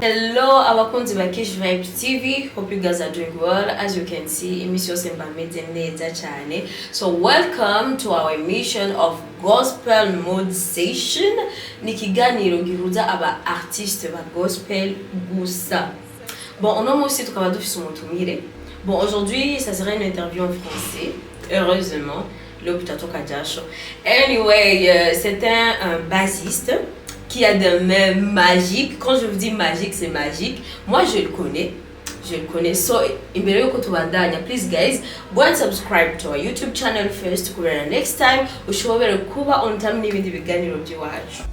Hello, abakunzi ba Kish Vibes TV. Hope you guys are doing well. As you can see, emission semba neza cyane. So welcome to our emission of Gospel Mode Session. Ni kiganiro gihuza aba artiste ba gospel gusa. Bon, on a aussi tukaba dufise umutumire. Bon, aujourd'hui, ça serait une interview en français. Heureusement, l'hôpital Kajasho. Anyway, c'est un bassiste qui a des mains magiques. Quand je vous dis magique, c'est magique. Moi, je le connais. So, please guys, go and subscribe to our YouTube channel first. Next time, ushobora kuba on time n'ibindi biganiro by'iwacu.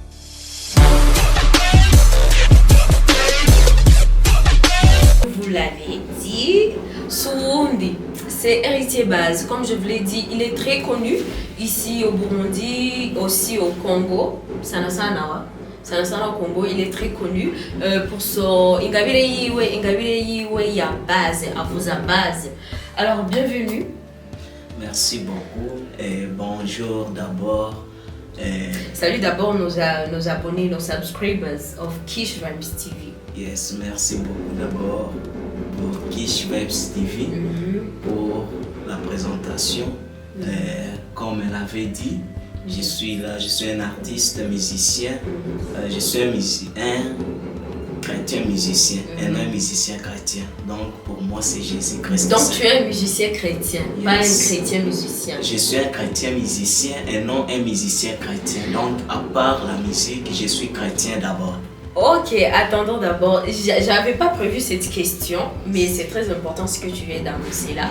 Vous l'avez dit, Soundi, c'est Héritier Base. Comme je vous l'ai dit, il est très connu ici au Burundi, aussi au Congo. Sana au Congo, il est très connu pour son ingabire yiwe ya base, avuza base. Alors bienvenue. Merci beaucoup et bonjour d'abord. Salut d'abord nos abonnés, nos subscribers of Kish Vibes TV. Yes, merci beaucoup d'abord pour Kish Vibes TV pour la présentation. Comme elle avait dit, je suis là, je suis un artiste musicien, je suis un chrétien musicien, et non un musicien chrétien. Donc pour moi c'est Jésus-Christ. Donc tu es un musicien chrétien, yes. Pas un chrétien musicien. Je suis un chrétien musicien et non un musicien chrétien. Donc à part la musique, je suis chrétien d'abord. Ok, attendons d'abord. J'avais pas prévu cette question, mais c'est très important ce que tu viens d'annoncer là.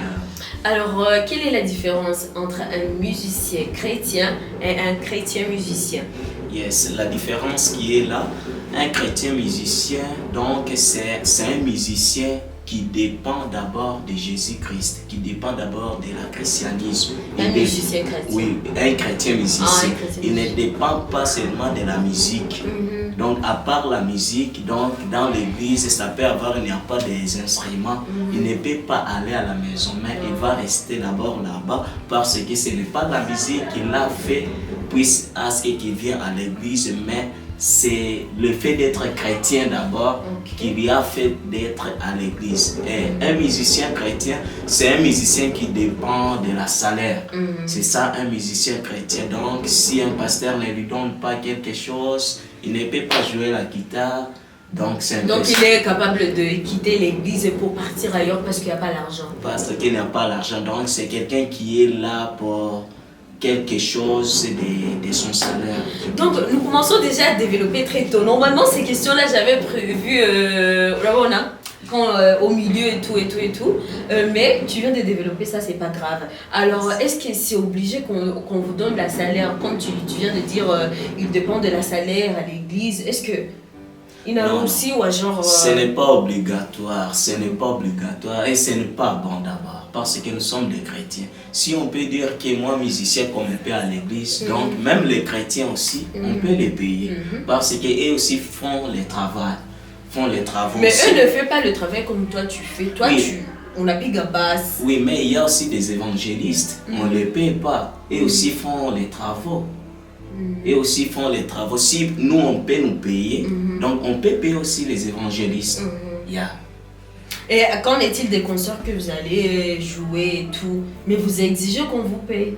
Alors, quelle est la différence entre un musicien chrétien et un chrétien musicien? Yes, la différence qui est là, un chrétien musicien, donc c'est un musicien qui dépend d'abord de Jésus-Christ, qui dépend d'abord de la christianisme. Un musicien chrétien. Oui, un chrétien musicien. Il ne dépend pas seulement de la musique. Donc, à part la musique, donc dans l'église, ça peut avoir, il n'y a pas des instruments. Il ne peut pas aller à la maison, mais il va rester d'abord là-bas parce que ce n'est pas la musique qu'il a fait, à ce qu'il vient à l'église, mais c'est le fait d'être chrétien d'abord qui lui a fait d'être à l'église. Et un musicien chrétien, c'est un musicien qui dépend de la salaire. C'est ça un musicien chrétien. Donc si un pasteur ne lui donne pas quelque chose, il ne peut pas jouer la guitare. Donc il est capable de quitter l'église pour partir ailleurs parce qu'il n'y a pas l'argent. Parce qu'il n'y a pas l'argent. Donc c'est quelqu'un qui est là pour quelque chose de son salaire. Donc nous commençons déjà à développer très tôt. Normalement ces questions-là j'avais prévu au milieu et tout. Mais tu viens de développer ça, c'est pas grave. Alors est-ce que c'est obligé qu'on vous donne la salaire? Comme tu viens de dire, il dépend de la salaire à l'église. Est-ce que il y a aussi ou genre... Ce n'est pas obligatoire, et ce n'est pas bon d'abord parce que nous sommes des chrétiens. Si on peut dire que moi musicien comme on peut à l'église, donc même les chrétiens aussi, on peut les payer parce qu'eux aussi font les travaux. Mais eux ne font pas le travail comme toi tu fais. Toi on a piga basse. Oui, mais il y a aussi des évangélistes, on ne les paye pas. Eux aussi font les travaux. Et aussi font les travaux. Si nous on peut nous payer, donc on peut payer aussi les évangélistes. Et qu'en est-il des concerts que vous allez jouer et tout? Mais vous exigez qu'on vous paye?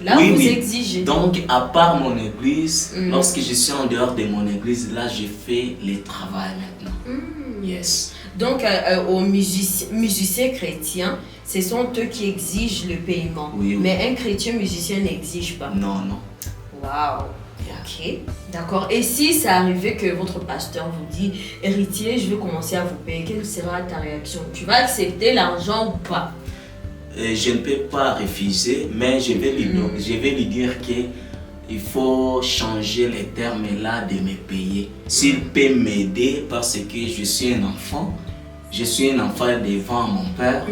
Là vous exigez. Donc à part mon église, lorsque je suis en dehors de mon église, là je fais le travail maintenant. Yes. Donc aux musiciens chrétiens, ce sont eux qui exigent le paiement. Mais un chrétien musicien n'exige pas. Non. Waouh. Ok, d'accord. Et si ça arrivait que votre pasteur vous dit, héritier, je vais commencer à vous payer, quelle sera ta réaction? Tu vas accepter l'argent ou pas? Je ne peux pas refuser, mais je vais lui dire qu'il faut changer les termes là de me payer. S'il peut m'aider parce que je suis un enfant, je suis un enfant devant mon père.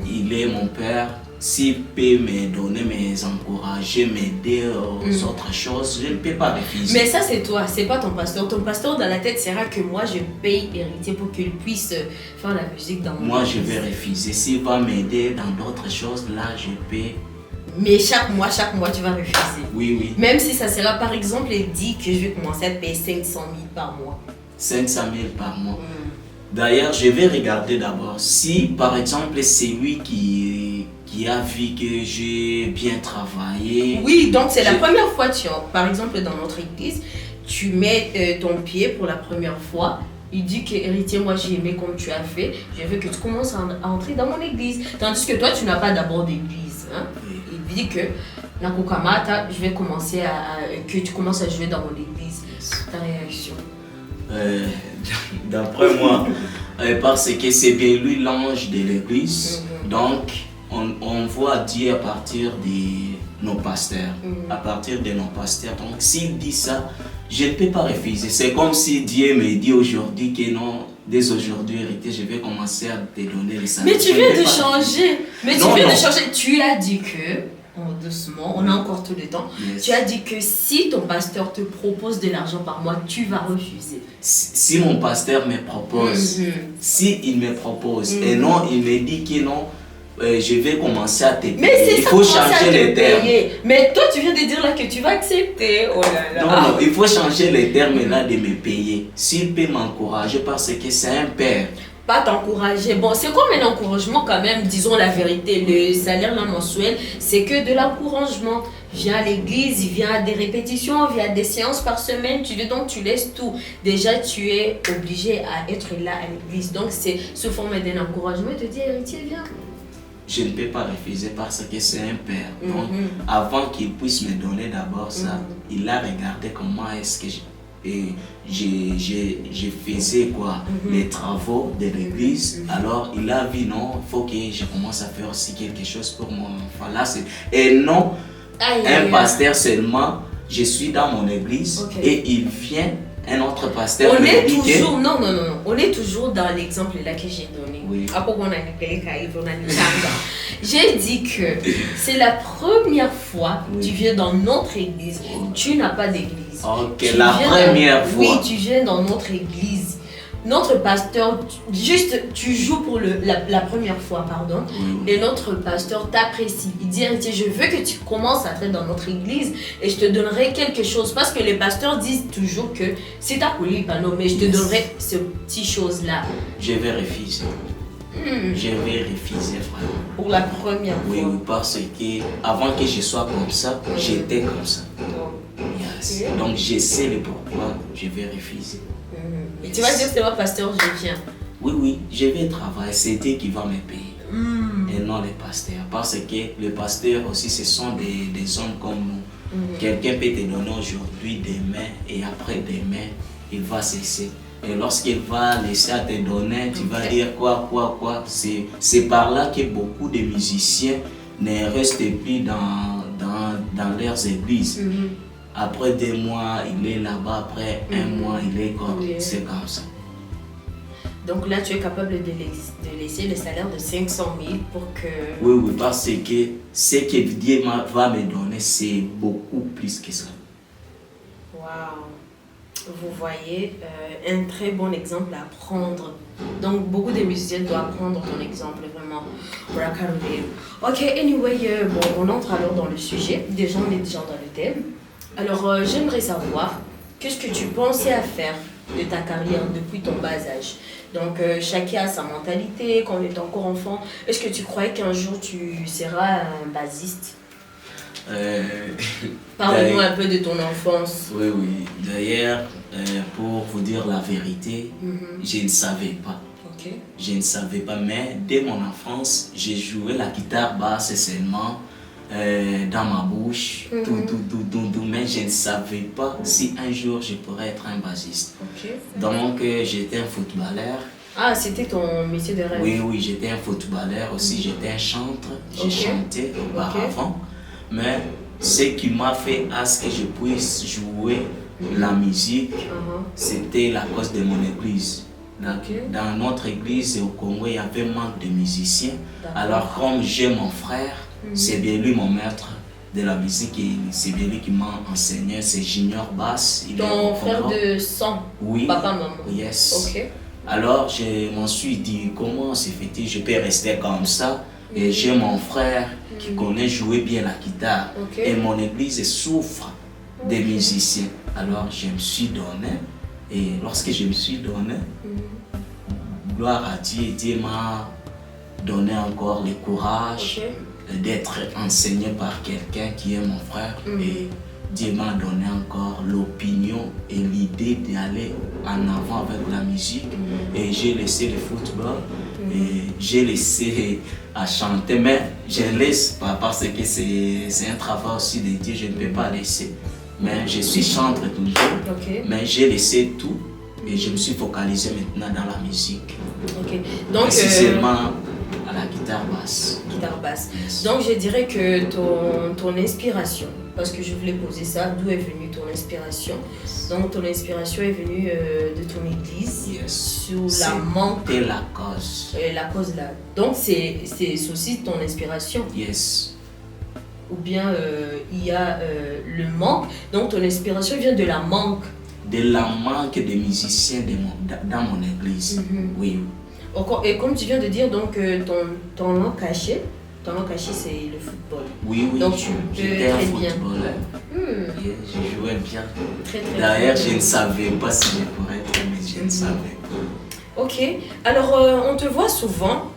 Il est mon père. S'il peut me donner, m'encourager, m'aider aux autres choses, je ne peux pas refuser. Mais ça, c'est toi, c'est pas ton pasteur. Ton pasteur, dans la tête, sera que moi, je paye héritier pour qu'il puisse faire la musique dans mon Moi, je vais refuser. S'il va m'aider dans d'autres choses, là, je peux. Mais chaque mois, tu vas refuser. Oui, oui. Même si ça sera, par exemple, dit que je vais commencer à te payer 500 000 par mois. 500 000 par mois. D'ailleurs, je vais regarder d'abord. Si, par exemple, c'est lui qui a vu que j'ai bien travaillé. Oui, donc c'est la première fois, par exemple, dans notre église, tu mets ton pied pour la première fois. Il dit que héritier, moi j'ai aimé comme tu as fait. Je veux que tu commences à entrer dans mon église. Tandis que toi, tu n'as pas d'abord d'église. Hein? Il dit que Nakukamata, je vais commencer que tu commences à jouer dans mon église. Ta réaction? D'après moi, parce que c'est bien lui l'ange de l'église. Donc, on voit Dieu à partir de nos pasteurs. À partir de nos pasteurs. Donc, s'il dit ça, je ne peux pas refuser. C'est comme si Dieu me dit aujourd'hui que non, dès aujourd'hui, héritier, je vais commencer à te donner les salaires. Mais tu viens de changer. De changer. Tu as dit que, doucement, on a encore tout le temps. Yes. Tu as dit que si ton pasteur te propose de l'argent par mois, tu vas refuser. Si mon pasteur me propose, il me propose, et non, il me dit que non, je vais commencer à te payer. Mais c'est il faut changer les termes. Mais toi, tu viens de dire là que tu vas accepter. Oh là là. Non, il faut changer les termes là de me payer. S'il peut m'encourager parce que c'est un père. Pas t'encourager. Bon, c'est comme un encouragement quand même, disons la vérité. Le salaire là, mensuel, c'est que de l'encouragement. Viens à l'église, viens à des répétitions, viens à des séances par semaine, donc tu laisses tout. Déjà, tu es obligé à être là à l'église. Donc, c'est sous forme d'un encouragement. Il te dit, héritier, viens. Je ne peux pas refuser parce que c'est un père. Donc, avant qu'il puisse me donner d'abord ça, il a regardé comment est-ce que je faisais quoi, les travaux de l'église. Alors, il a vu, non, il faut que je commence à faire aussi quelque chose pour mon enfant. Là, et non, un pasteur seulement, je suis dans mon église et il vient, un autre pasteur. On est toujours, non, on est toujours dans l'exemple là que j'ai donné. Oui. J'ai dit que c'est la première fois que tu viens dans notre église. Tu n'as pas d'église. Ok, la première fois. Oui, tu viens dans notre église. Notre pasteur, juste tu joues pour la première fois, pardon, et notre pasteur t'apprécie. Il dit, héritier, je veux que tu commences à être dans notre église et je te donnerai quelque chose. Parce que les pasteurs disent toujours que c'est ta coulée, mais je te donnerai ce petit chose-là. Je vais refuser. Je vais refuser, frère. Pour la première fois. Oui, parce que avant que je sois comme ça, j'étais comme ça. Yes. Donc je sais le pourquoi je vais refuser. Et tu vas dire c'est moi pasteur, je viens. Oui, je vais travailler, c'est Dieu qui va me payer. Et non les pasteurs. Parce que les pasteurs aussi, ce sont des hommes comme nous. Quelqu'un peut te donner aujourd'hui, demain, et après-demain, il va cesser. Et lorsqu'il va laisser à te donner, tu vas dire quoi. C'est par là que beaucoup de musiciens ne restent plus dans leurs églises. Après 2 mois, il est là-bas. Après 1 mois, il est comme c'est comme ça. Donc là, tu es capable de laisser le salaire de 500 000 pour que... Oui, parce que ce que Dieu va me donner, c'est beaucoup plus que ça. Waouh! Vous voyez, un très bon exemple à prendre. Donc, beaucoup de musiciens doivent prendre ton exemple, vraiment. Ok, anyway, on entre alors dans le sujet. Déjà, on est déjà dans le thème. Alors, j'aimerais savoir, qu'est-ce que tu pensais à faire de ta carrière depuis ton bas âge? Donc, chacun a sa mentalité, quand on est encore enfant. Est-ce que tu croyais qu'un jour, tu seras un bassiste? Parle-nous un peu de ton enfance. Oui. D'ailleurs, pour vous dire la vérité, je ne savais pas. Je ne savais pas, mais dès mon enfance, j'ai joué la guitare basse seulement dans ma bouche, mais je ne savais pas si un jour je pourrais être un bassiste. Donc, j'étais un footballeur. Ah, c'était ton métier de rêve? Oui, j'étais un footballeur aussi, j'étais un chanteur, j'ai chanté auparavant. Mais ce qui m'a fait à ce que je puisse jouer la musique, c'était la cause de mon église. Dans notre église au Congo, il y avait un manque de musiciens. Alors comme j'ai mon frère, c'est bien lui mon maître de la musique et c'est bien lui qui m'a enseigné, c'est Junior Bass. Ton frère de sang? Oui. Papa, maman? Yes. Ok. Alors je m'en suis dit, comment c'est fait, je peux rester comme ça. Et j'ai mon frère qui connaît jouer bien la guitare. Et mon église souffre des musiciens. Alors je me suis donné. Et lorsque je me suis donné, gloire à Dieu, Dieu m'a donné encore le courage d'être enseigné par quelqu'un qui est mon frère. Et Dieu m'a donné encore l'opinion et l'idée d'aller en avant avec la musique. Et j'ai laissé le football et j'ai laissé à chanter. Mais je laisse pas parce que c'est un travail aussi de Dieu, je ne peux pas laisser. Mais je suis chanteur toujours, mais j'ai laissé tout et je me suis focalisé maintenant dans la musique. Donc, précisément à la guitare basse. Guitare basse. Yes. Donc je dirais que ton inspiration, parce que je voulais poser ça, d'où est venue ton inspiration? Donc ton inspiration est venue de ton église, sur la manque. C'était la cause. La cause là. Donc c'est aussi ton inspiration. Yes. Ou bien il y a le manque. Donc ton inspiration vient de la manque. De la manque de musiciens dans mon église. Oui. Et comme tu viens de dire, donc ton nom caché c'est le football. Oui. Donc tu peux très bien. Je jouais bien. Très D'ailleurs, je ne savais pas si je pourrais être, mais je ne savais pas. Ok. Alors on te voit souvent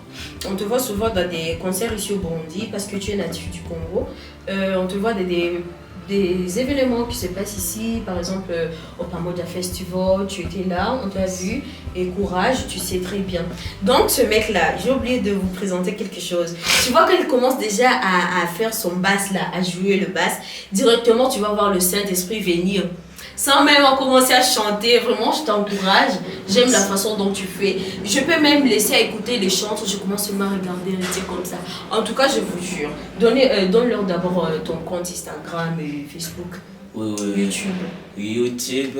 dans des concerts ici au Burundi parce que tu es natif du Congo. On te voit des événements qui se passent ici, par exemple au Pamoja Festival, tu étais là, on t'a vu, et courage, tu sais très bien. Donc ce mec-là, j'ai oublié de vous présenter quelque chose. Tu vois quand il commence déjà à faire son basse là, à jouer le basse, directement tu vas voir le Saint-Esprit venir. Sans même commencer à chanter, vraiment je t'encourage, j'aime la façon dont tu fais. Je peux même laisser à écouter les chants, je commence seulement à regarder, rester comme ça. En tout cas, je vous jure, donne-leur d'abord ton compte Instagram et Facebook. YouTube,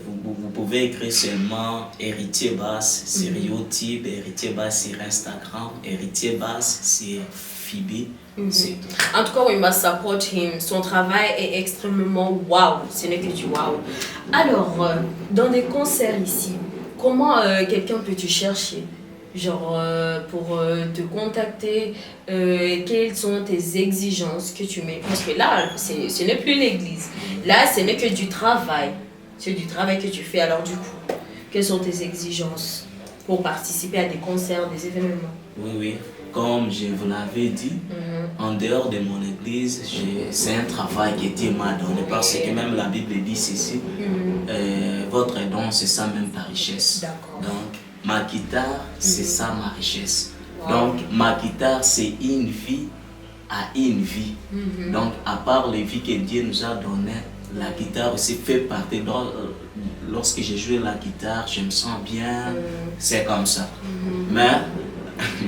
vous pouvez écrire seulement Héritier Bass sur YouTube, Héritier Bass sur Instagram, Héritier Bass sur Phoebe. En tout cas, we must support him. Son travail est extrêmement wow. Ce n'est que du wow. Alors, dans des concerts ici, comment quelqu'un peut te chercher? Genre, pour te contacter, quelles sont tes exigences que tu mets? Parce que là, ce n'est plus l'église. Là, ce n'est que du travail. C'est du travail que tu fais. Alors, du coup, quelles sont tes exigences pour participer à des concerts, des événements? Oui. Comme je vous l'avais dit, en dehors de mon église, c'est un travail que Dieu m'a donné parce que même la Bible dit ceci, votre don, c'est ça même ta richesse. Donc, ma guitare, c'est ça ma richesse. Donc, ma guitare, c'est une vie à une vie. Donc, à part les vies que Dieu nous a données, la guitare aussi fait partie. Lorsque je joue la guitare, je me sens bien, c'est comme ça. Mais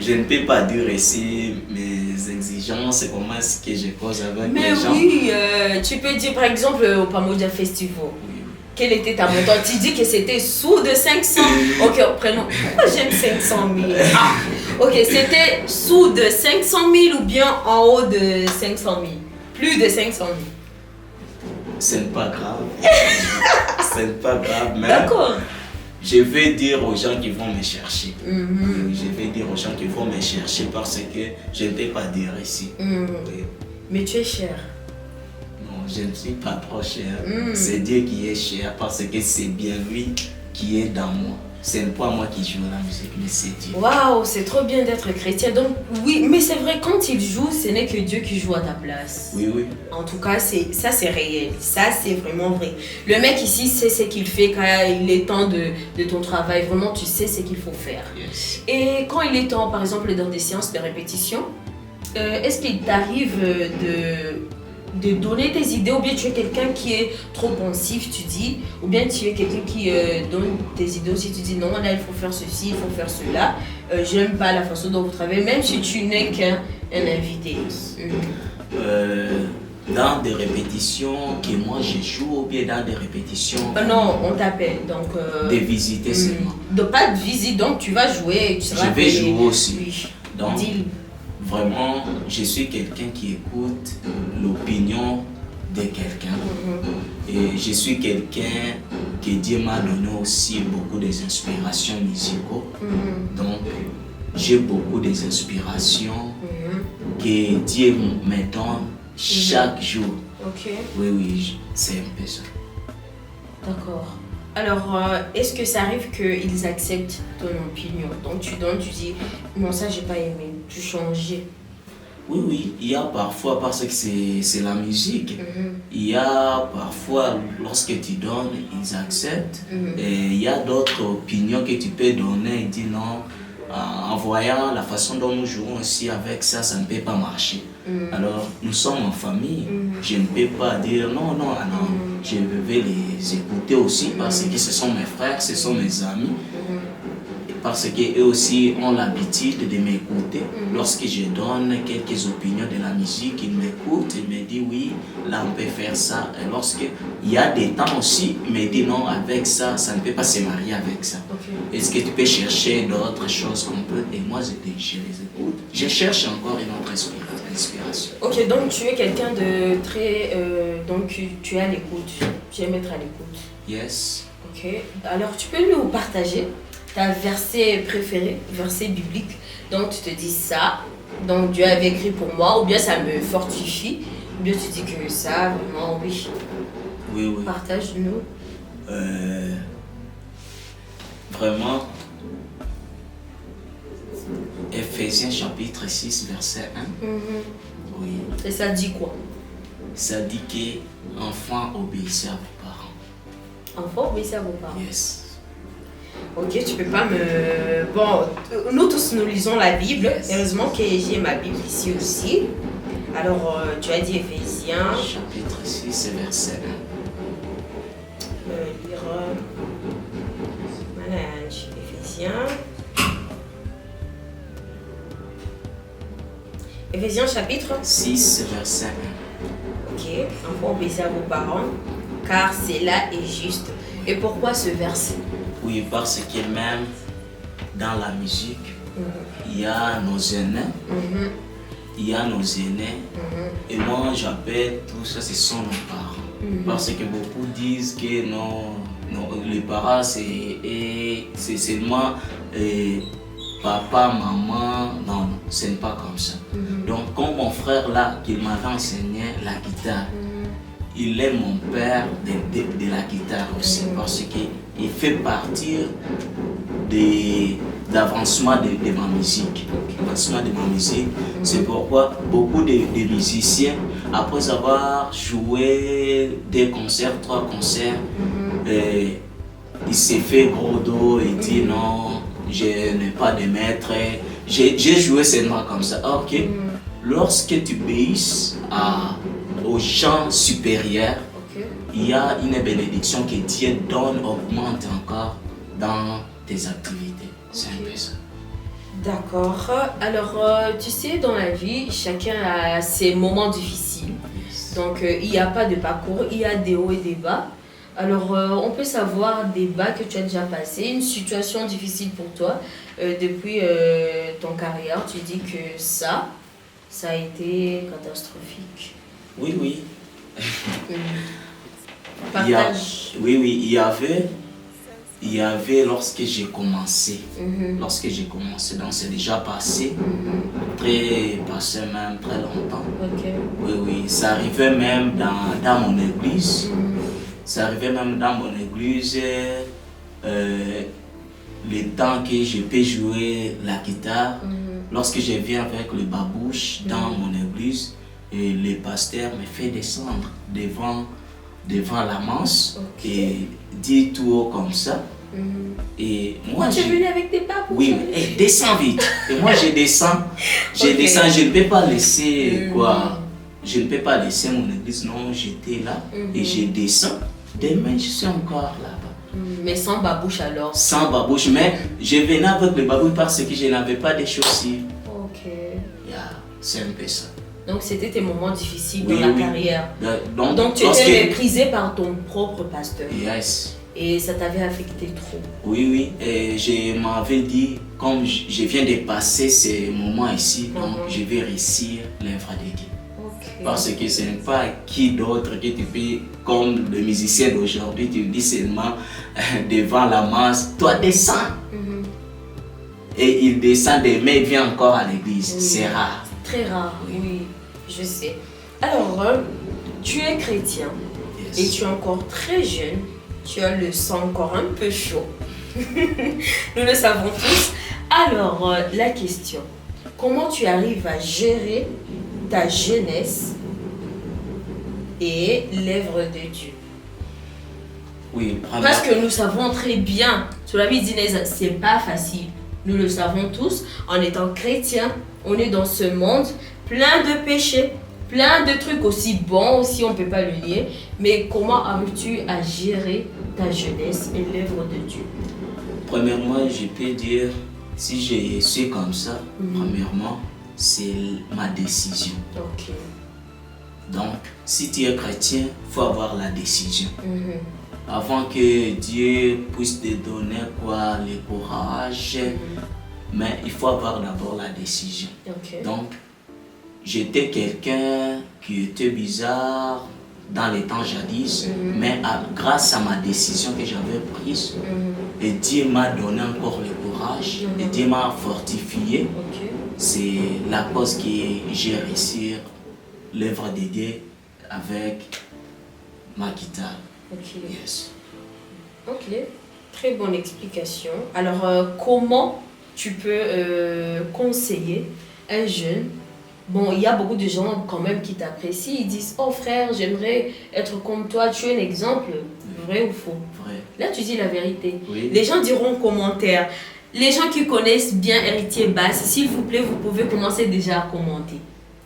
je ne peux pas dire ici mes exigences, comment est-ce que je cause avec les gens. Mais oui, tu peux dire par exemple au Pamoja Festival. Quelle était ta montante? Tu dis que c'était sous de 500. Ok, prenons. Pourquoi j'aime 500 000? Ok, c'était sous de 500 000 ou bien en haut de 500 000? Plus de 500 000. Ce n'est pas grave. Ce n'est pas grave, mais... D'accord. Je vais dire aux gens qui vont me chercher. Je vais dire aux gens qui vont me chercher parce que je ne peux pas dire ici. Mais tu es cher. Non, je ne suis pas trop cher. C'est Dieu qui est cher parce que c'est bien lui qui est dans moi. Ce n'est pas moi qui joue la musique, mais c'est Dieu. Waouh, c'est trop bien d'être chrétien. Donc, oui, mais c'est vrai, quand il joue, ce n'est que Dieu qui joue à ta place. Oui. En tout cas, ça c'est réel. Ça, c'est vraiment vrai. Le mec ici sait ce qu'il fait quand il est temps de ton travail. Vraiment, tu sais ce qu'il faut faire. Yes. Et quand il est temps, par exemple, dans des séances de répétition, est-ce qu'il t'arrive de donner tes idées, ou bien tu es quelqu'un qui est trop pensif, tu dis, ou bien tu es quelqu'un qui donne tes idées aussi, tu dis non, là il faut faire ceci, il faut faire cela, j'aime pas la façon dont vous travaillez, même si tu n'es qu'un invité. dans des répétitions que moi je joue ou bien dans des répétitions. Non, on t'appelle donc. De visiter seulement. De pas de visite, donc tu vas jouer. Tu je vais jouer aussi. Oui. Donc, vraiment, je suis quelqu'un qui écoute l'opinion de quelqu'un. Et je suis quelqu'un que Dieu m'a donné aussi beaucoup d'inspirations musicaux. Donc, j'ai beaucoup d'inspirations que Dieu me donne chaque jour. Ok. Oui, c'est un peu ça. D'accord. Alors, est-ce que ça arrive qu'ils acceptent ton opinion? Donc tu donnes, tu dis, non, ça j'ai pas aimé, tu changes. Oui, il y a parfois, parce que c'est la musique, il y a parfois, lorsque tu donnes, ils acceptent. Et il y a d'autres opinions que tu peux donner et dire non, en voyant la façon dont nous jouons aussi avec ça, ça ne peut pas marcher. Alors, nous sommes en famille, je ne peux pas dire non, je vais les écouter aussi parce que ce sont mes frères, ce sont mes amis. Parce qu'eux aussi ont l'habitude de m'écouter. Lorsque je donne quelques opinions de la musique, ils m'écoutent, ils me disent oui, là on peut faire ça. Et lorsqu'il y a des temps aussi, ils me disent non, avec ça, ça ne peut pas se marier avec ça. Est-ce que tu peux chercher d'autres choses qu'on peut? Et moi je les écoute. Je cherche encore une autre inspiration. Ok, donc tu es quelqu'un de très... donc tu es à l'écoute, tu aimes être à l'écoute. Yes. Ok, alors tu peux nous partager ta verset préféré, verset biblique, donc tu te dis ça, donc Dieu avait écrit pour moi, ou bien ça me fortifie, ou bien tu dis que ça, vraiment, oui. Oui. Partage-nous. Vraiment, Ephésiens chapitre 6, verset 1. Oui. Et ça dit quoi? Ça dit que enfants obéissez à vos parents. Enfants obéissez à vos parents. Yes. Ok, tu peux pas me... Bon, nous tous nous lisons la Bible. Yes. Heureusement que j'ai ma Bible ici aussi. Alors, tu as dit Ephésiens. Chapitre 6, verset 1. Lire... Manage. Ephésiens. Ephésiens chapitre 6, verset 1. Ok, enfants obéissez à vos parents, car cela est juste. Et pourquoi ce verset? Oui, parce que même dans la musique, il y a nos aînés. Il y a nos aînés. Et moi, j'appelle tout ça, ce sont nos parents. Parce que beaucoup disent que non, les parents, c'est seulement papa, maman. Non, ce n'est pas comme ça. Donc, comme mon frère là, qui m'avait enseigné la guitare, il est mon père de la guitare aussi, parce qu'il fait partie d'avancement de ma musique. C'est pourquoi beaucoup de musiciens, après avoir joué 2 concerts, 3 concerts, il s'est fait gros dos et dit non, je n'ai pas de maître. J'ai joué seulement comme ça. Ok, lorsque tu obéis aux gens supérieurs, il y a une bénédiction que Dieu donne, augmente encore dans tes activités. C'est un peu ça. D'accord. Alors, tu sais, dans la vie, chacun a ses moments difficiles. Donc, il n'y a pas de parcours, il y a des hauts et des bas. Alors, on peut savoir des bas que tu as déjà passés, une situation difficile pour toi depuis ton carrière. Tu dis que ça a été catastrophique. Oui. Partage. Il y avait lorsque j'ai commencé. Lorsque j'ai commencé, donc c'est déjà passé. Passé même très longtemps. Oui, ça arrivait même dans mon église. Ça arrivait même dans mon église. Le temps que je peux jouer la guitare, lorsque je viens avec le babouche dans mon église, et le pasteur me fait descendre devant la masse et dit tout haut comme ça. Et moi, tu es venu avec tes babouches? Oui, descends vite. Et moi, je descends. Je ne peux pas laisser quoi. Je ne peux pas laisser mon église. Non, j'étais là et je descends. Demain, je suis encore là-bas. Mais sans babouche alors? Sans babouche, mais je venais avec le babouche parce que je n'avais pas de chaussures. Ok. C'est un peu ça. Donc c'était tes moments difficiles dans la carrière. Donc tu étais méprisé par ton propre pasteur. Yes. Et ça t'avait affecté trop. Oui. Et je m'avais dit, comme je viens de passer ces moments ici, donc je vais réussir l'œuvre de Dieu. Parce que ce n'est pas qui d'autre que tu peux, comme le musicien d'aujourd'hui, tu dis seulement devant la masse, toi descends. Et il descend mais il vient encore à l'église. Oui. C'est rare. Très rare, oui, je sais. Alors, tu es chrétien et tu es encore très jeune. Tu as le sang encore un peu chaud. Nous le savons tous. Alors, la question, comment tu arrives à gérer ta jeunesse et l'œuvre de Dieu? Oui, parce que nous savons très bien, sur la vie d'Inès, c'est pas facile. Nous le savons tous, en étant chrétien, on est dans ce monde plein de péchés, plein de trucs aussi bons, aussi on ne peut pas le nier. Mais comment arrives-tu à gérer ta jeunesse et l'œuvre de Dieu? Premièrement, je peux dire, si je suis comme ça, premièrement, c'est ma décision. Ok. Donc, si tu es chrétien, il faut avoir la décision. Avant que Dieu puisse te donner le courage, mais il faut avoir d'abord la décision. Okay. Donc, j'étais quelqu'un qui était bizarre dans les temps jadis, mais grâce à ma décision que j'avais prise, et Dieu m'a donné encore le courage, et Dieu m'a fortifié. Okay. C'est la cause que j'ai réussi l'œuvre de Dieu avec ma guitare. Ok. Yes. Ok, très bonne explication. Alors, comment tu peux conseiller un jeune? Bon, il y a beaucoup de gens quand même qui t'apprécient. Ils disent, oh frère, j'aimerais être comme toi. Tu es un exemple, vrai ou faux? Vrai. Là, tu dis la vérité. Oui. Les gens diront en commentaire. Les gens qui connaissent bien Héritier Basse, s'il vous plaît, vous pouvez commencer déjà à commenter.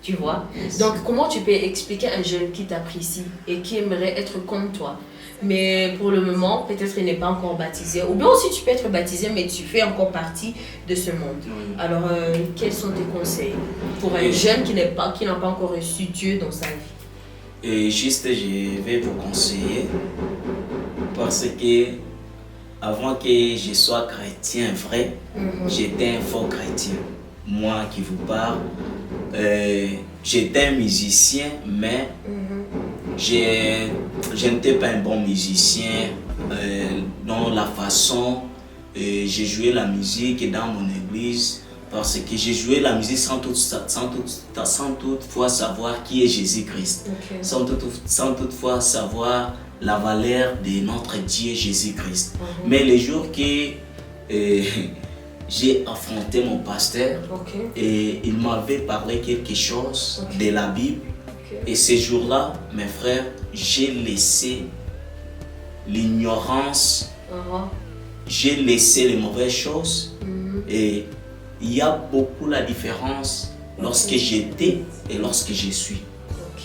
Tu vois? Yes. Donc, comment tu peux expliquer à un jeune qui t'apprécie et qui aimerait être comme toi? Mais pour le moment, peut-être il n'est pas encore baptisé. Ou bien aussi tu peux être baptisé, mais tu fais encore partie de ce monde. Oui. Alors, quels sont tes conseils pour un jeune qui n'a pas encore reçu Dieu dans sa vie? Et juste, je vais vous conseiller, parce que avant que je sois chrétien vrai, j'étais un faux chrétien. Moi qui vous parle, j'étais un musicien, mais je n'étais pas un bon musicien dans la façon j'ai joué la musique dans mon église, parce que j'ai joué la musique sans toutefois savoir qui est Jésus-Christ, Okay. sans toutefois savoir la valeur de notre Dieu Jésus-Christ. Mais le jour que j'ai affronté mon pasteur, et il m'avait parlé quelque chose de la Bible. Et ce jour-là, mes frères, j'ai laissé l'ignorance, j'ai laissé les mauvaises choses. Et il y a beaucoup la différence lorsque j'étais et lorsque je suis.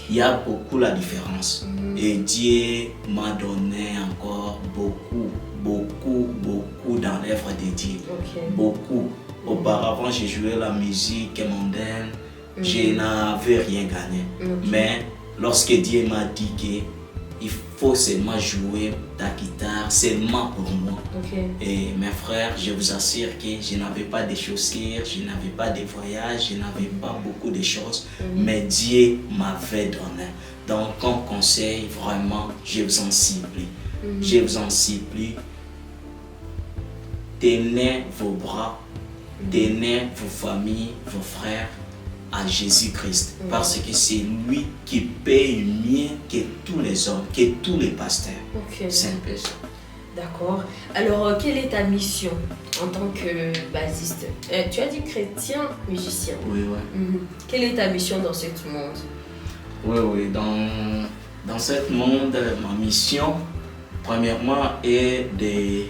Il y a beaucoup la différence. Et Dieu m'a donné encore beaucoup dans l'œuvre de Dieu. Beaucoup. Auparavant, j'ai joué la musique mondaine. Je n'avais rien gagné. Mais lorsque Dieu m'a dit qu'il faut seulement jouer ta guitare, seulement pour moi. Et mes frères, je vous assure que je n'avais pas de chaussures, je n'avais pas de voyages, je n'avais pas beaucoup de choses. Mais Dieu m'avait donné. Donc, comme conseil, vraiment, je vous en supplie. Je vous en supplie. Tenez vos bras, tenez vos familles, vos frères à Jésus-Christ, parce que c'est lui qui paye mieux que tous les hommes, que tous les pasteurs. C'est un peu ça. D'accord. Alors, quelle est ta mission en tant que bassiste? Tu as dit chrétien, musicien. Oui. Quelle est ta mission dans ce monde? Oui. Dans ce monde, ma mission, premièrement, est de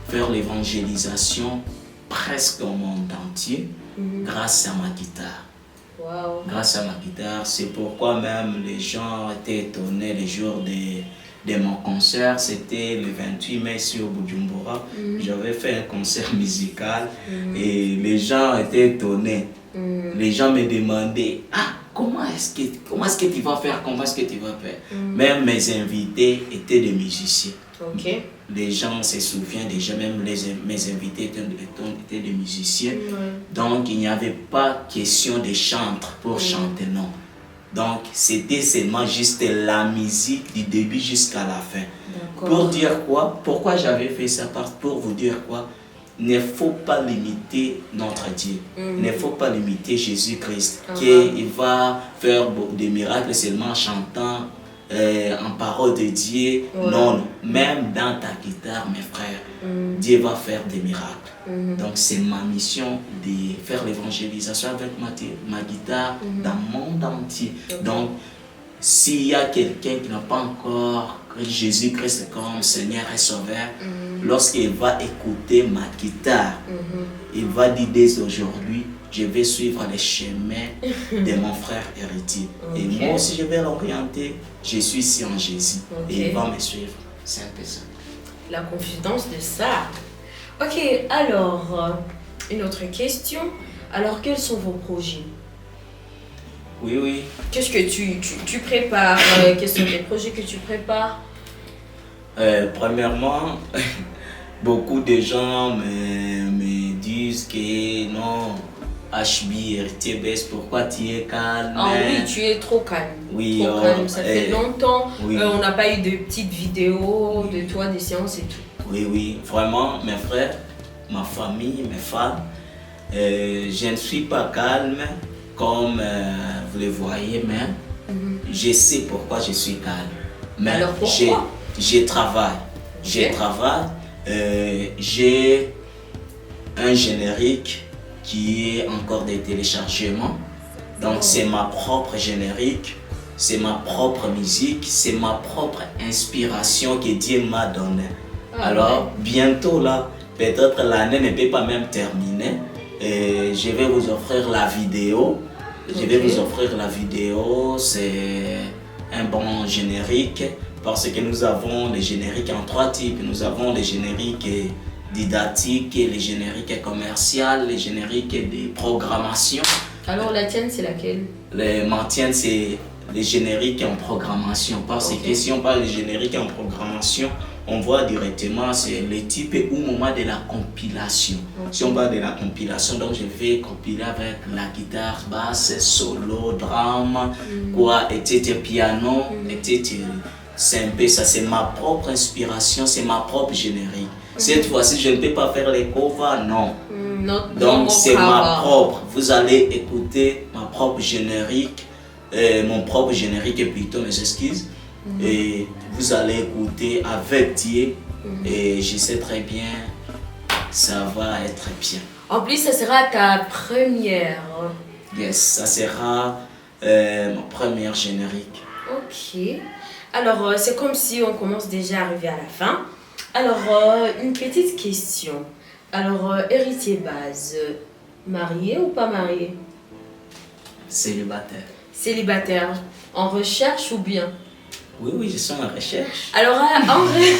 faire l'évangélisation presque au monde entier grâce à ma guitare. Wow. Grâce à ma guitare, c'est pourquoi même les gens étaient étonnés le jour de mon concert. C'était le 28 mai sur Bujumbura. J'avais fait un concert musical et les gens étaient étonnés. Les gens me demandaient, comment est-ce que tu vas faire, comment est-ce que tu vas faire. Même mes invités étaient des musiciens. Ok. Les gens se souviennent déjà, même mes invités étaient des musiciens. Donc, il n'y avait pas question de chanter pour chanter, non. Donc, c'était seulement juste la musique du début jusqu'à la fin. Pour dire quoi? Pourquoi j'avais fait ça? Pour vous dire quoi? Il ne faut pas limiter notre Dieu. Il ne faut pas limiter Jésus-Christ. Qu'il va faire des miracles seulement en chantant en parole de Dieu. Non, même dans ta guitare, mes frères, Dieu va faire des miracles. Donc c'est ma mission de faire l'évangélisation avec ma guitare dans le monde entier. Donc s'il y a quelqu'un qui n'a pas encore Jésus-Christ comme Seigneur et Sauveur, lorsqu'il va écouter ma guitare, il va dire dès aujourd'hui, je vais suivre les chemins de mon frère héritier. Et moi aussi, je vais l'orienter. Je suis ici en Jésus. Et il va me suivre. C'est un peu ça. La confidence de ça. Ok, alors, une autre question. Alors, quels sont vos projets? Oui. Qu'est-ce que tu prépares? Quels sont les projets que tu prépares? Premièrement, beaucoup de gens me disent que non, HB, RTBS, pourquoi tu es calme? Ah oui, tu es trop calme. Oui, trop calme. Ça fait longtemps. Oui. On n'a pas eu de petites vidéos de toi, des séances et tout. Oui, vraiment, mes frères, ma famille, mes fans, je ne suis pas calme comme vous le voyez, mais je sais pourquoi je suis calme. Mais alors pourquoi? Je travaille. J'ai un générique qui est encore des téléchargements. Donc c'est ma propre générique, c'est ma propre musique, c'est ma propre inspiration que Dieu m'a donnée. Alors bientôt là, peut-être l'année ne peut pas même terminer. Je vais vous offrir la vidéo. C'est un bon générique parce que nous avons les génériques en 3 types. Nous avons les génériques didactiques, les génériques commerciaux, les génériques de programmation. Alors la tienne c'est laquelle? Ma tienne c'est les génériques en programmation parce que si on parle de génériques en programmation, on voit directement c'est le type ou moment de la compilation. Si on parle de la compilation, donc je vais compiler avec la guitare, basse, solo, drame, etc. piano, etc. C'est un peu ça, c'est ma propre inspiration, c'est ma propre générique. Cette fois-ci, je ne peux pas faire les covers, non. Donc c'est ma propre. Vous allez écouter ma propre générique, mon propre générique plutôt, mes excuses. Et vous allez écouter avec Dieu et je sais très bien, ça va être bien. En plus, ça sera ta première. Yes, ça sera ma première générique. Ok. Alors, c'est comme si on commence déjà à arriver à la fin. Alors, une petite question. Alors, héritier base, marié ou pas marié? Célibataire. Célibataire, en recherche ou bien? Oui, je suis en recherche. Alors, en vrai,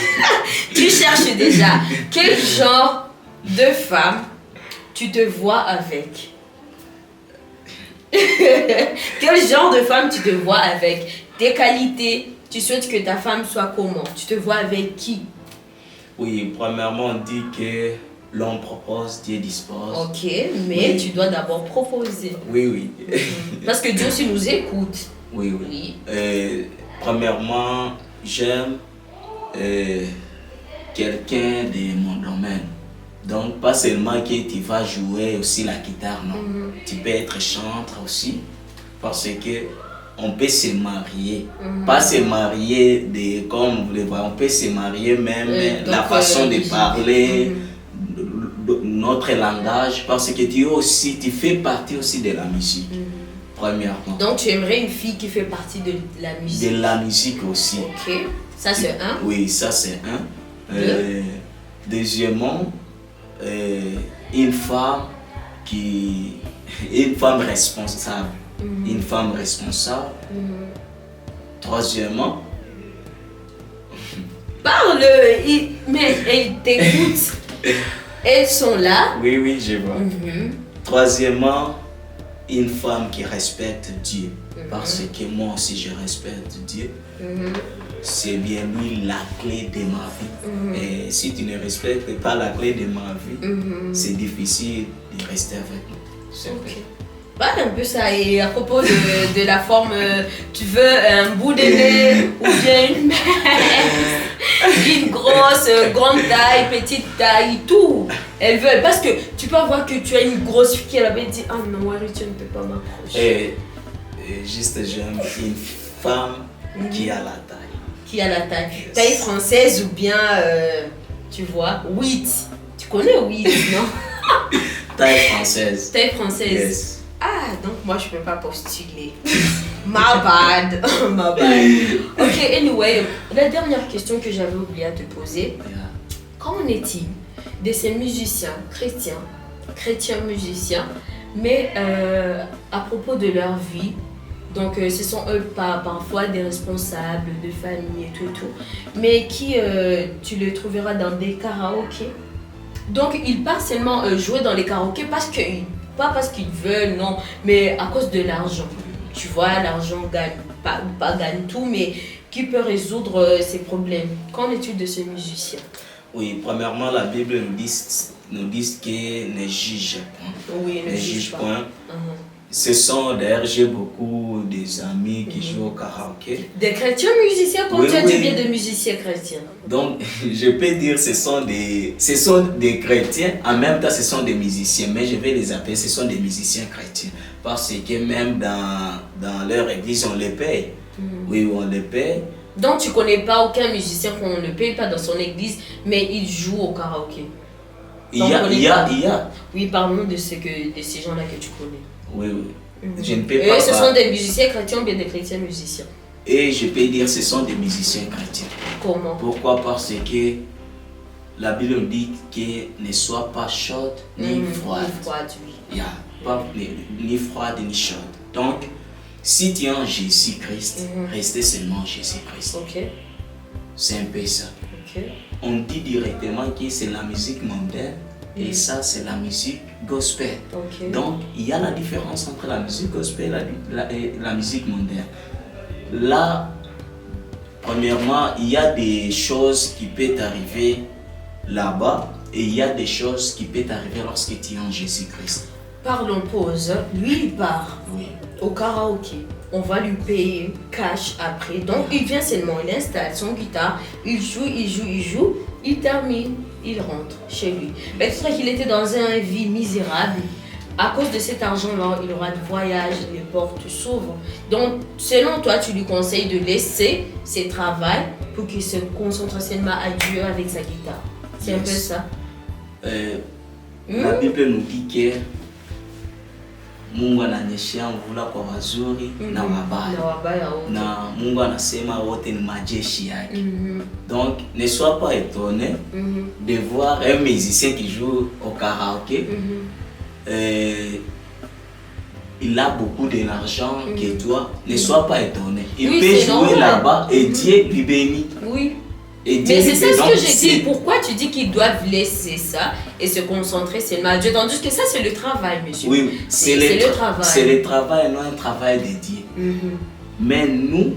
tu cherches déjà quel genre de femme tu te vois avec? Quel genre de femme tu te vois avec? Tes qualités, tu souhaites que ta femme soit comment? Tu te vois avec qui? Oui, premièrement, on dit que l'homme propose, Dieu dispose. Ok, mais tu dois d'abord proposer. Oui. Parce que Dieu aussi nous écoute. Oui. Premièrement, j'aime quelqu'un de mon domaine. Donc, pas seulement que tu vas jouer aussi la guitare, non. Tu peux être chanteur aussi. Parce que on peut se marier. Pas se marier comme vous le voyez, on peut se marier même la façon de parler, notre langage. Parce que tu fais partie aussi de la musique. Premièrement. Donc tu aimerais une fille qui fait partie de la musique? De la musique aussi. Ok, ça c'est un. Oui, ça c'est un. Deuxièmement, une femme responsable. Une femme responsable. Troisièmement. Parle, mais elles t'écoutent. Elles sont là. Oui, je vois. Troisièmement, une femme qui respecte Dieu. Parce que moi aussi je respecte Dieu. C'est bien lui la clé de ma vie. Et si tu ne respectes pas la clé de ma vie, c'est difficile de rester avec moi. Okay. Parle un peu ça, et à propos de la forme, tu veux un bout de nez ou bien une mince, une grosse, grande taille, petite taille, tout. Elle veut, parce que tu peux avoir que tu as une grosse fille qui elle avait dit, ah non, Wally, tu ne peux pas m'approcher. Juste j'aime une femme qui a la taille. Qui a la taille. Yes. Taille française ou bien, tu vois, 8. Tu connais 8, non? Taille française. Taille française. Yes. Ah, donc moi je peux pas postuler. My bad. My bad. Ok, anyway, la dernière question que j'avais oublié à te poser. Qu'en est-il de ces musiciens chrétiens musiciens, mais à propos de leur vie, donc ce sont eux parfois des responsables de famille et tout, mais qui tu les trouveras dans des karaokés. Donc ils partent seulement jouer dans les karaokés pas parce qu'ils veulent, non, mais à cause de l'argent. Tu vois, l'argent gagne pas gagne tout, mais qui peut résoudre ces problèmes. Qu'en est-il de ces musiciens? Oui, premièrement, la Bible nous dit que ne juge point. Oui, ne juge point. Ce sont, d'ailleurs, j'ai beaucoup des amis qui jouent au karaoké. Des chrétiens musiciens, comme tu as dit bien de musiciens chrétiens. Donc, je peux dire ce sont des chrétiens, en même temps ce sont des musiciens, mais je vais les appeler, ce sont des musiciens chrétiens. Parce que même dans leur église, on les paye. Oui, on les paye. Donc, tu ne connais pas aucun musicien qu'on ne paye pas dans son église, mais il joue au karaoké. Il y a. Oui, parlons de ces gens-là que tu connais. Oui. Je ne peux pas. Et ce sont des musiciens chrétiens ou bien des chrétiens musiciens? Et je peux dire que ce sont des musiciens chrétiens. Comment? Pourquoi? Parce que la Bible dit que ne sois pas chaude ni froide. Ni froide, oui. Pas ni froide ni chaude. Donc, si tu es en Jésus-Christ, restez seulement en Jésus-Christ. Ok. C'est un peu ça. Ok. On dit directement que c'est la musique mondaine. Et ça, c'est la musique gospel. Okay. Donc, il y a la différence entre la musique gospel et la musique mondaine. Là, premièrement, il y a des choses qui peuvent arriver là-bas et il y a des choses qui peuvent arriver lorsque tu es en Jésus-Christ. Parlons pause. Lui, il part au karaoké. On va lui payer cash après. Donc, il vient seulement, il installe son guitare, il joue, il termine, il rentre chez lui. Peut-être qu'il était dans une vie misérable. À cause de cet argent-là, il aura de voyages, les portes s'ouvrent. Donc, selon toi, tu lui conseilles de laisser ses travaux pour qu'il se concentre seulement à Dieu avec sa guitare. C'est un peu ça. La Bible nous dit que Mungu ananyeshea mvula kwa wazuri na wabaya. Na Mungu anasema wote ni majeshi yake. Donc, ne sois pas étonné de voir un musicien qui joue au karaoké. Il a beaucoup d'argent que toi. Ne sois pas étonné. Il peut jouer là-bas et Dieu lui bénit. Oui. Mais c'est ça ce que j'ai dit. Pourquoi tu dis qu'ils doivent laisser ça et se concentrer seulement à Dieu? Tandis que ça, c'est le travail, monsieur. Oui, c'est le travail. C'est le travail, non un travail de Dieu. Mais nous,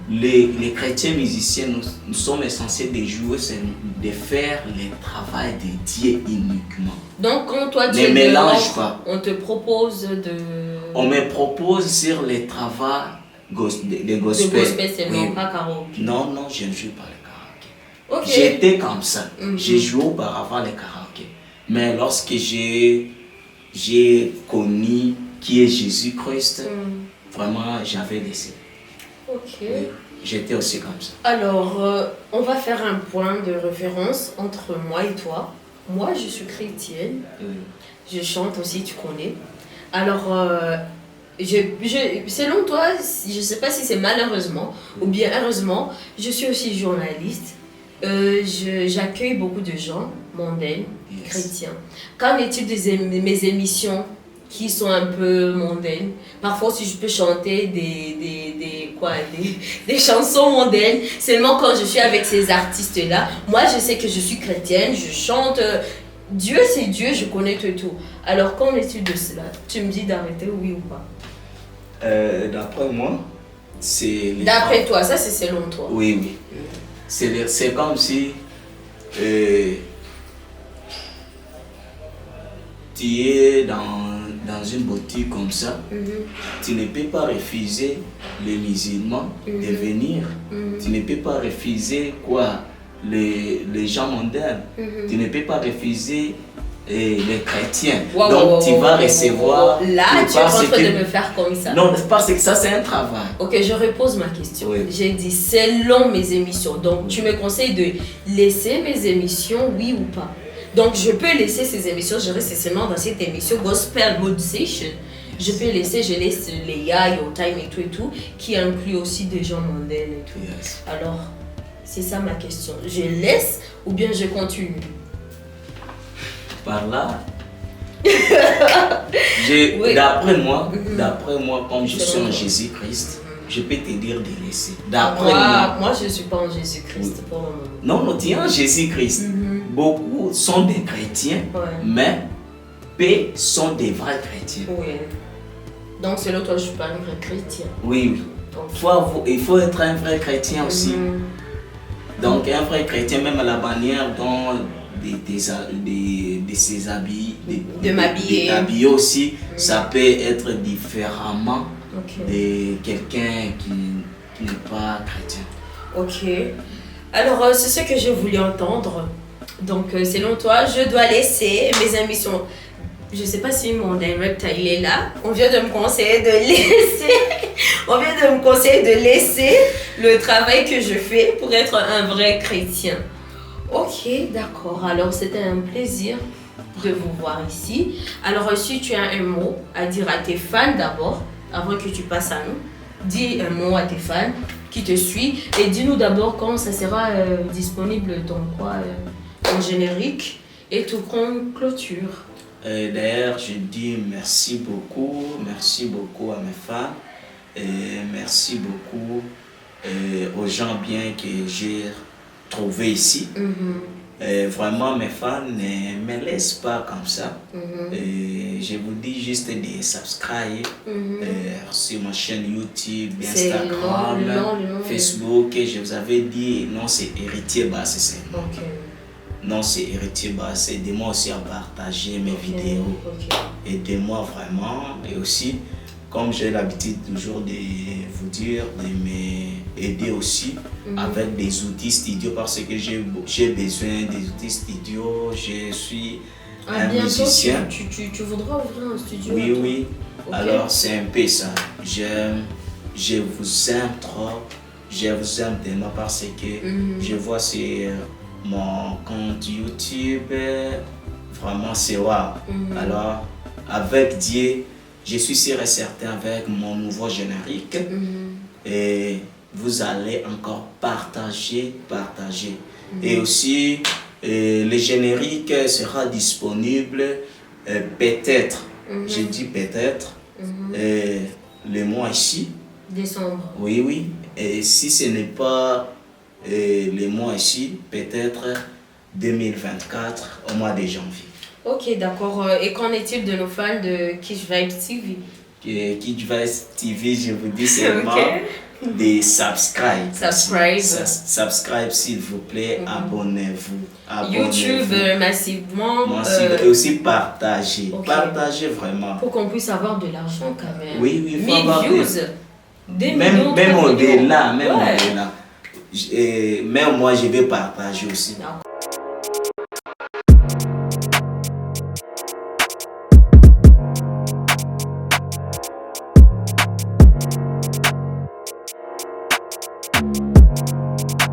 les chrétiens musiciens, nous sommes censés de jouer, de faire le travail de Dieu uniquement. Donc, quand toi tu ne mélange pas. On te propose de... On me propose sur le travail de gospel. De gospel seulement, pas karaoké. Non, je ne joue pas le karaoké. Okay. J'étais comme ça. J'ai joué auparavant le karaoké. Mais lorsque j'ai connu qui est Jésus-Christ, vraiment, j'avais laissé. Ok. J'étais aussi comme ça. Alors, on va faire un point de référence entre moi et toi. Moi, je suis chrétienne. Je chante aussi, tu connais. Alors, selon toi, je ne sais pas si c'est malheureusement ou bien heureusement, je suis aussi journaliste. J'accueille beaucoup de gens mondains, chrétiens. Qu'en est-il de mes émissions qui sont un peu mondaines? Parfois, si je peux chanter des chansons mondaines, seulement quand je suis avec ces artistes-là. Moi, je sais que je suis chrétienne, je chante. Dieu, c'est Dieu, je connais tout. Alors, qu'en est-il de cela? Tu me dis d'arrêter, oui ou pas? D'après moi, c'est... D'après toi, ça c'est selon toi. Oui, oui. C'est comme si tu es dans une boutique comme ça, tu ne peux pas refuser les musulmans de venir, tu ne peux pas refuser quoi, les gens mondains, tu ne peux pas refuser les chrétiens. Donc tu vas recevoir. Là, tu es en train de me faire comme ça. Non, parce que ça c'est un travail. Ok, je repose ma question. Oui. J'ai dit selon mes émissions. Donc tu me conseilles de laisser mes émissions, oui ou pas? Donc je peux laisser ces émissions, je reste seulement dans cette émission Gospel Mode Session. Je peux laisser, je laisse les Your Time et tout, qui inclut aussi des gens mondains et tout. Yes. Alors, c'est ça ma question. Je laisse ou bien je continue? Par là, Oui. d'après moi, comme je suis en Jésus-Christ, je peux te dire de laisser. D'après Moi, je ne suis pas en Jésus-Christ pour le moment. Non, tu es en Jésus-Christ. Beaucoup sont des chrétiens, Ouais. mais peu sont des vrais chrétiens. Oui. Donc, selon toi, je ne suis pas un vrai chrétien. Oui, oui. Donc, Il faut être un vrai chrétien aussi. Donc, un vrai chrétien, même à la manière dont de ses habits, de m'habiller. D'habiller aussi, ça peut être différemment Ok. de quelqu'un qui n'est pas chrétien. Ok. Alors, c'est ce que je voulais entendre. Donc, selon toi, je dois laisser mes émissions. Je ne sais pas si mon directeur il est là. On vient de me conseiller de laisser. On vient de me conseiller de laisser le travail que je fais pour être un vrai chrétien. Ok, d'accord. Alors, c'était un plaisir de vous voir ici. Alors, si tu as un mot à dire à tes fans d'abord, avant que tu passes à nous, dis un mot à tes fans qui te suivent et dis-nous d'abord quand ça sera disponible dans quoi, en générique et tout qu'on clôture. D'ailleurs, je dis merci beaucoup à mes fans et merci beaucoup aux gens bien que j'ai trouvés ici. Vraiment, mes fans ne me laissent pas comme ça. Je vous dis juste de subscribe sur ma chaîne YouTube, Instagram, Facebook. Et je vous avais dit, non, c'est Héritier Bassé, c'est moi. Non, c'est Héritier Bassé. Aidez-moi aussi à partager mes vidéos. Aidez-moi vraiment. Et aussi, comme j'ai l'habitude toujours de vous dire, de m'aider aussi avec des outils studio parce que j'ai besoin des outils studio. Je suis un musicien. Tu voudras ouvrir un studio? Oui, oui. Okay. Alors, c'est un peu ça. Je vous aime trop. Je vous aime tellement parce que je vois sur mon compte YouTube. Vraiment, c'est wow. Alors, avec Dieu, je suis sûr et certain avec mon nouveau générique et vous allez encore partager. Et aussi, le générique sera disponible peut-être, je dis peut-être, le mois ici. Décembre. Oui, oui. Et si ce n'est pas le mois ici, peut-être 2024 au mois de janvier. Ok, d'accord. Et qu'en est-il de nos fans de Kish Vibes TV? Kish Vibes TV, je vous dis seulement de subscribe. Subscribe, s'il vous plaît. Abonnez-vous. YouTube, massivement. Et aussi partagez. Partagez vraiment. Pour qu'on puisse avoir de l'argent quand même. Oui, oui, il faut 1000 avoir views. Même au-delà. Même moi, je vais partager aussi. Thank you.